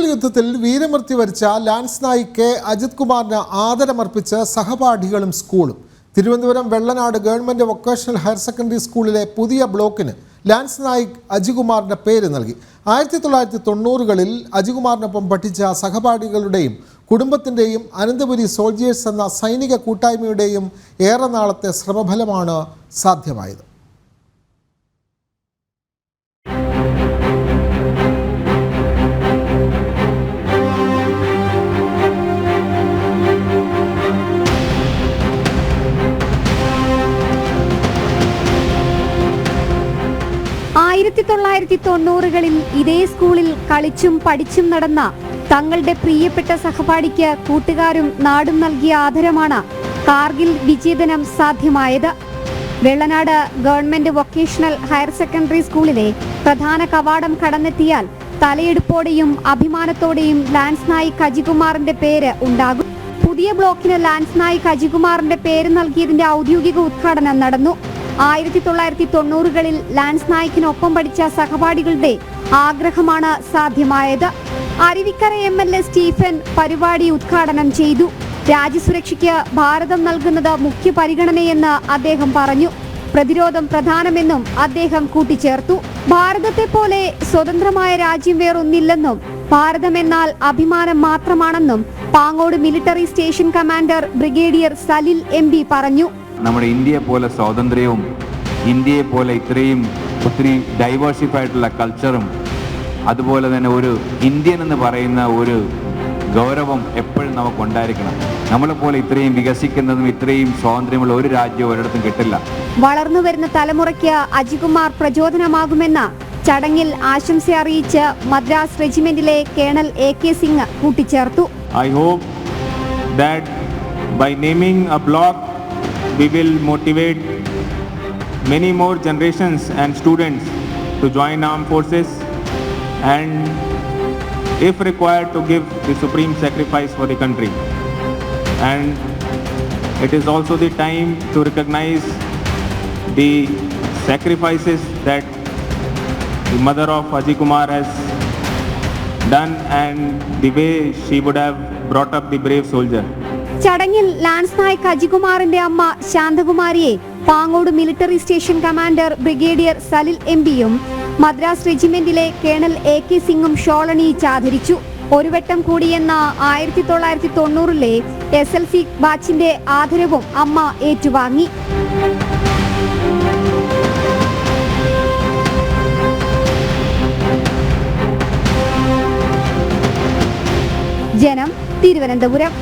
കാർഗിൽ യുദ്ധത്തിൽ വീരമൃത്യു വരിച്ച ലാൻസ് നായിക് കെ അജിത് കുമാറിന് ആദരമർപ്പിച്ച് സഹപാഠികളും സ്കൂളും. Thiruvananthapuram Vellanad government vocational higher secondary സ്കൂളിലെ പുതിയ ബ്ലോക്കിന് ലാൻസ് നായിക് അജികുമാറിന്റെ പേര് നൽകി. 1990കളിൽ അജികുമാറിനൊപ്പം പഠിച്ച സഹപാഠികളുടെയും കുടുംബത്തിൻ്റെയും അനന്തപുരി സോൾജിയേഴ്സ് എന്ന സൈനിക കൂട്ടായ്മയുടെയും ഏറെ നാളത്തെ ശ്രമഫലമാണ് സാധ്യമായത്. കളിൽ ഇതേ സ്കൂളിൽ കളിച്ചും പഠിച്ചും നടന്ന തങ്ങളുടെ പ്രിയപ്പെട്ട സഹപാഠിക്ക് കൂട്ടുകാരും നാടും നൽകിയ ആദരമാണ് കാർഗിൽ വിജയദിനം സാധ്യമായത്. Vellanad government vocational higher secondary സ്കൂളിലെ പ്രധാന കവാടം കടന്നെത്തിയാൽ തലയെടുപ്പോടെയും അഭിമാനത്തോടെയും ലാൻസ് നായിക് അജികുമാറിന്റെ പേര് ഉണ്ടാകും. പുതിയ ബ്ലോക്കിന് ലാൻസ് നായിക് അജികുമാറിന്റെ പേര് നൽകിയതിന്റെ ഔദ്യോഗിക ഉദ്ഘാടനം നടന്നു. 1990കളിൽ ലാൻസ് നായിക്കിനൊപ്പം പഠിച്ച സഹപാഠികളുടെ ആഗ്രഹമാണ് സാധ്യമായത്. അരുവിക്കര MLA സ്റ്റീഫൻ പരിപാടി ഉദ്ഘാടനം ചെയ്തു. രാജ്യസുരക്ഷയ്ക്ക് ഭാരതം നൽകുന്നത് മുഖ്യ പരിഗണനയെന്ന് അദ്ദേഹം പറഞ്ഞു. പ്രതിരോധം പ്രധാനമെന്നും അദ്ദേഹം കൂട്ടിച്ചേർത്തു. ഭാരതത്തെ പോലെ സ്വതന്ത്രമായ രാജ്യം വേറൊന്നില്ലെന്നും ഭാരതം എന്നാൽ അഭിമാനം മാത്രമാണെന്നും Pangode military station commander brigadier Salil MB പറഞ്ഞു. നമ്മുടെ ഇന്ത്യയെ പോലെ സ്വാതന്ത്ര്യവും ഇന്ത്യയെ പോലെ ഇത്രയും ഒത്തിരി ഡൈവേഴ്സിഫൈഡുള്ള കൾച്ചറും അതുപോലെ തന്നെ ഒരു ഇന്ത്യൻ എന്ന് പറയുന്ന ഒരു ഗൗരവം എപ്പോഴും നമുക്കുണ്ടായിരിക്കണം. നമ്മളെപ്പോലെ ഇത്രയും വികസിക്കുന്നതും ഇത്രയും സ്വാതന്ത്ര്യമുള്ള ഒരു രാജ്യവും ഒരിടത്തും കിട്ടില്ല. വളർന്നു വരുന്ന തലമുറയ്ക്ക് അജികുമാർ പ്രചോദനമാകുമെന്ന ചടങ്ങിൽ ആശംസ അറിയിച്ച് മദ്രാസ് റെജിമെന്റിലെ കേണൽ AK സിംഗ് കൂട്ടിച്ചേർത്തു. I hope that by naming a block we will motivate many more generations and students to join armed forces and if required to give the supreme sacrifice for the country. And it is also the time to recognize the sacrifices that the mother of Ajikumar has done and the way she would have brought up the brave soldier. ചടങ്ങിൽ lance naik അജികുമാറിന്റെ അമ്മ ശാന്തകുമാരിയെ Pangode military station commander brigadier Salil MBയും മദ്രാസ് റെജിമെന്റിലെ colonel AK സിംഗും ഷോളണിയിച്ച് ആദരിച്ചു. ഒരു വട്ടം കൂടിയെന്ന 1990ലെ SLC ബാച്ചിന്റെ ആദരവും അമ്മ ഏറ്റുവാങ്ങി. ജനം, തിരുവനന്തപുരം.